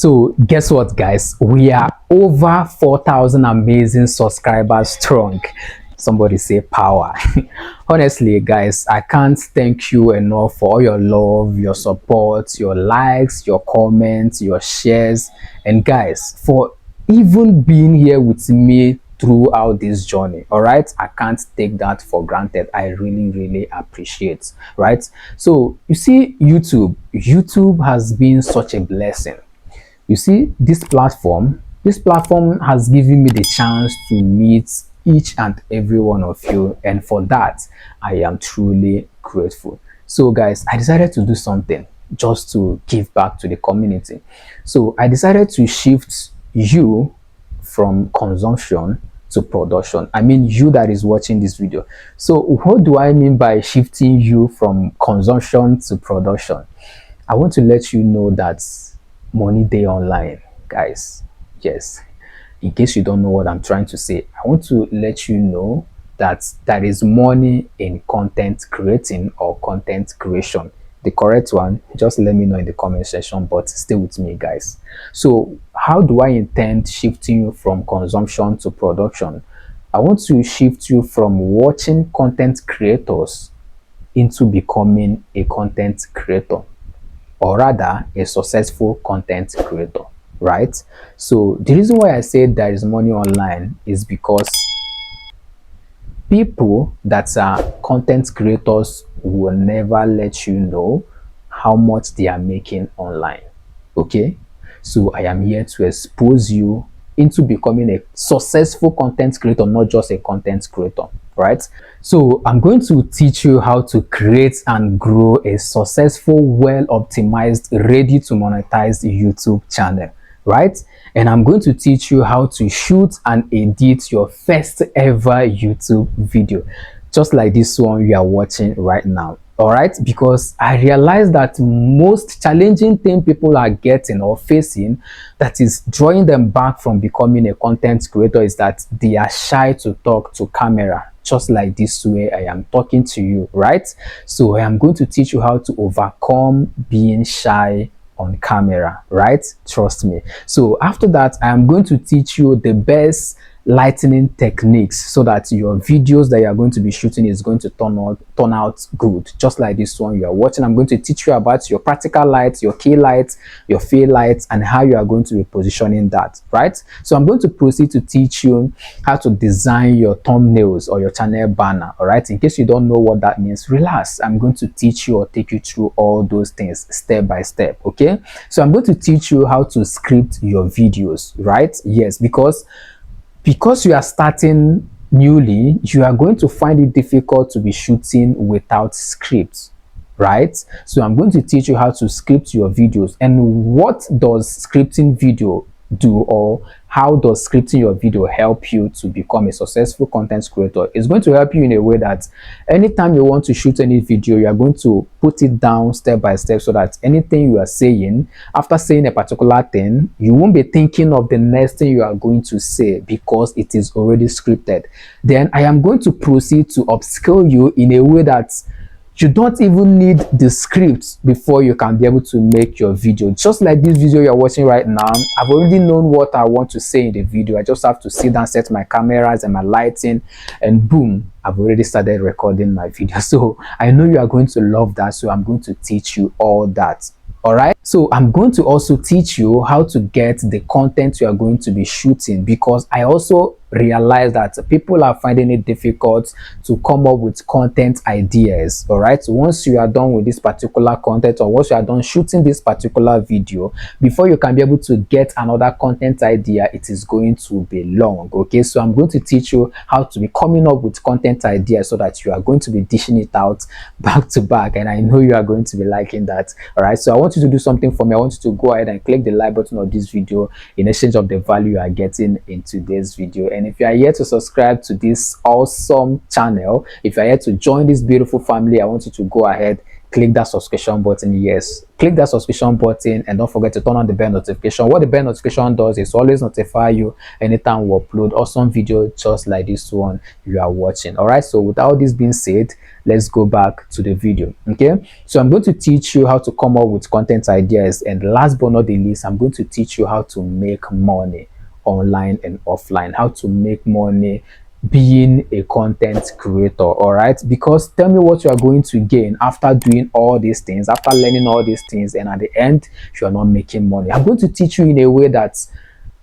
So guess what, guys? We are over 4,000 amazing subscribers strong. Somebody say power. Honestly, guys, I can't thank you enough for all your love, your support, your likes, your comments, your shares, and guys, for even being here with me throughout this journey. All right, I can't take that for granted. I really appreciate. Right, so you see, YouTube has been such a blessing. You see, this platform has given me the chance to meet each and every one of you, and for that I am truly grateful. So guys, I decided to do something just to give back to the community. So I decided to shift you from consumption to production. I mean, you that is watching this video. So what do I mean by shifting you from consumption to production? I want to let you know that money day online, guys. Yes, in case you don't know what I'm trying to say, I want to let you know that there is money in content creating or content creation. The correct one, just let me know in the comment section, but stay with me, guys. So how do I intend shifting you from consumption to production? I want to shift you from watching content creators into becoming a content creator, or rather a successful content creator, right? So the reason why I say there is money online is because people that are content creators will never let you know how much they are making online. Okay, so I am here to expose you into becoming a successful content creator, not just a content creator, right? So I'm going to teach you how to create and grow a successful, well optimized, ready to monetize YouTube channel, right? And I'm going to teach you how to shoot and edit your first ever YouTube video, just like this one you are watching right now. All right, because I realize that most challenging thing people are getting or facing that is drawing them back from becoming a content creator is that they are shy to talk to camera, just like this way I am talking to you, right? So I am going to teach you how to overcome being shy on camera, right? Trust me. So after that, I am going to teach you the best lightning techniques so that your videos that you are going to be shooting is going to turn out good, just like this one you are watching. I'm going to teach you about your practical lights, your key lights, your field lights, and how you are going to be positioning that, right? So I'm going to proceed to teach you how to design your thumbnails or your channel banner. All right, in case you don't know what that means, relax. I'm going to teach you or take you through all those things step by step. Okay, so I'm going to teach you how to script your videos, right? Yes, because you are starting newly, you are going to find it difficult to be shooting without scripts, right? So I'm going to teach you how to script your videos and what does scripting video do, or how does scripting your video help you to become a successful content creator. It's going to help you in a way that anytime you want to shoot any video, you are going to put it down step by step, so that anything you are saying, after saying a particular thing, you won't be thinking of the next thing you are going to say because it is already scripted. Then I am going to proceed to upskill you in a way that you don't even need the script before you can be able to make your video. Just like this video you're watching right now, I've already known what I want to say in the video. I just have to sit down, set my cameras and my lighting, and boom, I've already started recording my video. So I know you are going to love that, so I'm going to teach you all that. All right, so I'm going to also teach you how to get the content you are going to be shooting, because I also realize that people are finding it difficult to come up with content ideas. All right, so once you are done with this particular content, or once you are done shooting this particular video, before you can be able to get another content idea, it is going to be long. Okay, so I'm going to teach you how to be coming up with content ideas so that you are going to be dishing it out back to back, and I know you are going to be liking that. All right, so I want you to do something for me. I want you to go ahead and click the like button of this video in exchange of the value you are getting in today's video. And if you are here to subscribe to this awesome channel, if you are here to join this beautiful family, I want you to go ahead, click that subscription button. Yes, click that subscription button and don't forget to turn on the bell notification. What the bell notification does is always notify you anytime we upload awesome video just like this one you are watching. All right, so with all this being said, let's go back to the video. Okay, so I'm going to teach you how to come up with content ideas, and last but not the least, I'm going to teach you how to make money online and offline, how to make money being a content creator. All right, because tell me what you are going to gain after doing all these things, after learning all these things, and at the end you are not making money. I'm going to teach you in a way that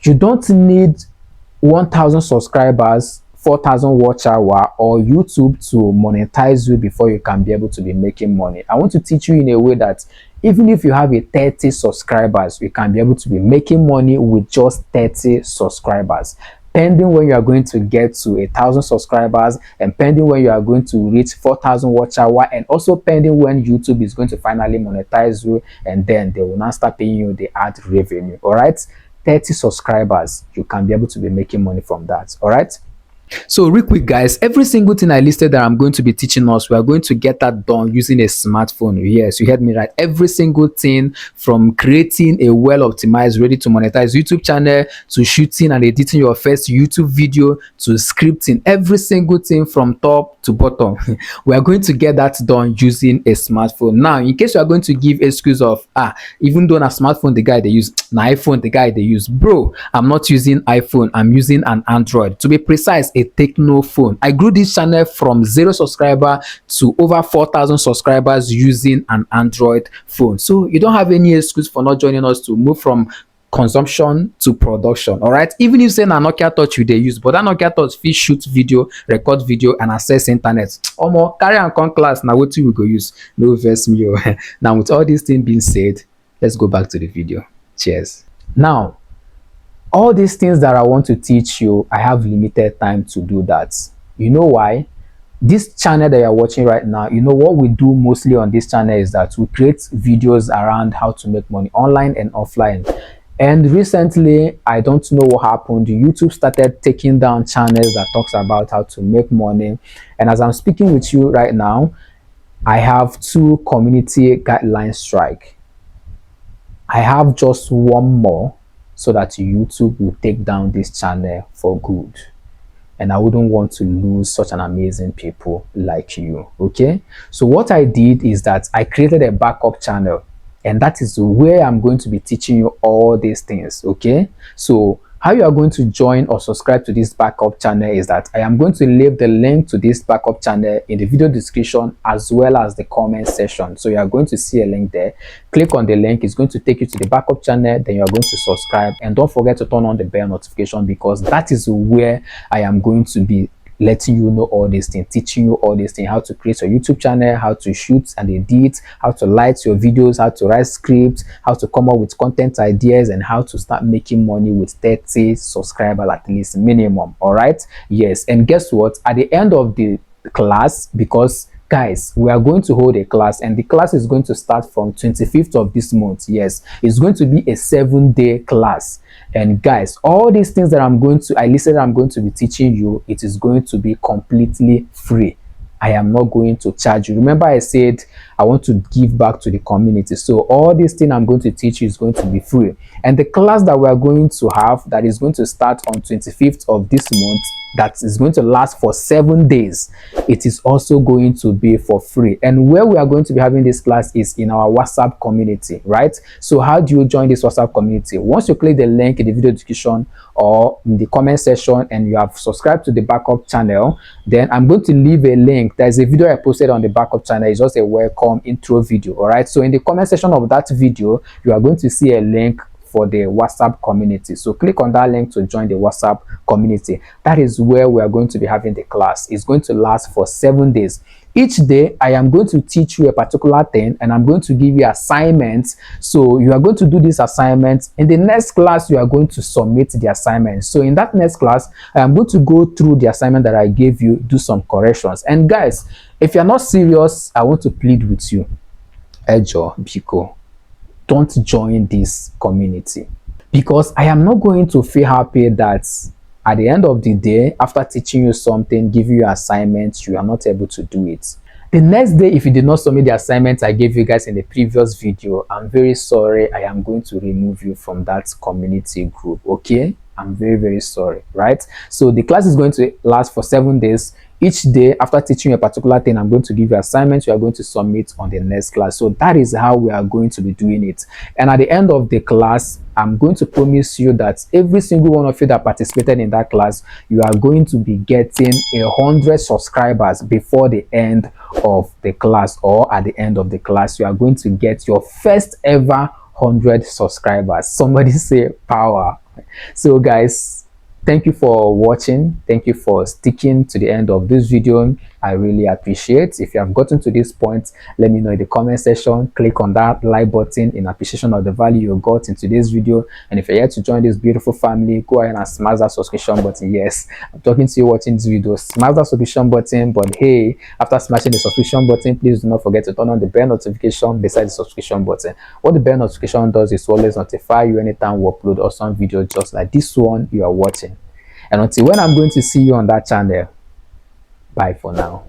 you don't need 1,000 subscribers, 4,000 watch hour, or YouTube to monetize you before you can be able to be making money. I want to teach you in a way that even if you have a 30 subscribers, you can be able to be making money with just 30 subscribers. Pending when you are going to get to 1,000 subscribers, and pending when you are going to reach 4,000 watch hour, and also pending when YouTube is going to finally monetize you, and then they will now start paying you the ad revenue. All right, 30 subscribers, you can be able to be making money from that. All right, so real quick guys, every single thing I listed that I'm going to be teaching us, we are going to get that done using a smartphone. Yes, you heard me right. Every single thing, from creating a well optimized ready to monetize YouTube channel, to shooting and editing your first YouTube video, to scripting, every single thing from top to bottom we are going to get that done using a smartphone. Now, in case you are going to give excuse of even though na smartphone the guy they use, na iPhone the guy they use, bro, I'm not using iPhone, I'm using an Android, to be precise, a Techno phone. I grew this channel from 0 subscriber to over 4,000 subscribers using an Android phone. So you don't have any excuse for not joining us to move from consumption to production. All right, even if say na Nokia touch you dey use, but that Nokia touch fit shoot video, record video, and access internet. Omo, carry am come class, na wetin we go use. No vex me o. Now, with all these things being said, let's go back to the video. Cheers. Now, all these things that I want to teach you, I have limited time to do that. You know why? This channel that you're watching right now, you know what we do mostly on this channel is that we create videos around how to make money online and offline. And recently, I don't know what happened, YouTube started taking down channels that talks about how to make money. And as I'm speaking with you right now, I have 2 community guidelines strike. I have just one more, so that YouTube will take down this channel for good. And I wouldn't want to lose such an amazing people like you. Okay, so what I did is that I created a backup channel, and that is where I'm going to be teaching you all these things. Okay, so how you are going to join or subscribe to this backup channel is that I am going to leave the link to this backup channel in the video description as well as the comment section. So you are going to see a link there. Click on the link, it's going to take you to the backup channel, then you are going to subscribe, and don't forget to turn on the bell notification, because that is where I am going to be letting you know all these things, teaching you all these things, how to create a YouTube channel, how to shoot and edit, how to light your videos, how to write scripts, how to come up with content ideas, and how to start making money with 30 subscribers at least minimum. All right, yes. And guess what, at the end of the class, because guys, we are going to hold a class, and the class is going to start from 25th of this month. Yes, it's going to be a 7-day class. And guys, all these things that I'm going to be teaching you, it is going to be completely free. I am not going to charge you. Remember, I said I want to give back to the community. So all these things I'm going to teach you is going to be free. And the class that we are going to have, that is going to start on 25th of this month, that is going to last for 7 days, it is also going to be for free. And where we are going to be having this class is in our WhatsApp community, right? So how do you join this WhatsApp community? Once you click the link in the video description or in the comment section and you have subscribed to the backup channel, then I'm going to leave a link. There's a video I posted on the backup channel. It's just a welcome intro video. All right, so in the comment section of that video, you are going to see a link for the WhatsApp community. So click on that link to join the WhatsApp community. That is where we are going to be having the class. It's going to last for 7 days. Each day, I am going to teach you a particular thing, and I'm going to give you assignments. So you are going to do these assignments. In the next class, you are going to submit the assignment. So in that next class, I am going to go through the assignment that I gave you, do some corrections. And guys, if you're not serious, I want to plead with you. Ejo, Biko, don't join this community, because I am not going to feel happy that at the end of the day, after teaching you something, give you assignments, you are not able to do it. The next day, if you did not submit the assignment I gave you guys in the previous video, I'm very sorry. I am going to remove you from that community group. Okay, I'm very, very sorry, right? So the class is going to last for 7 days. Each day, after teaching you a particular thing, I'm going to give you assignments you are going to submit on the next class. So that is how we are going to be doing it. And at the end of the class, I'm going to promise you that every single one of you that participated in that class, you are going to be getting 100 subscribers before the end of the class, or at the end of the class, you are going to get your first ever 100 subscribers. Somebody say power. So guys, thank you for watching. Thank you for sticking to the end of this video. I really appreciate. If you have gotten to this point, let me know in the comment section. Click on that like button in appreciation of the value you got in today's video. And if you're yet to join this beautiful family, go ahead and smash that subscription button. Yes, I'm talking to you watching this video. Smash that subscription button. But hey, after smashing the subscription button, please do not forget to turn on the bell notification beside the subscription button. What the bell notification does is to always notify you anytime we upload awesome videos just like this one you are watching. And until when I'm going to see you on that channel, bye for now.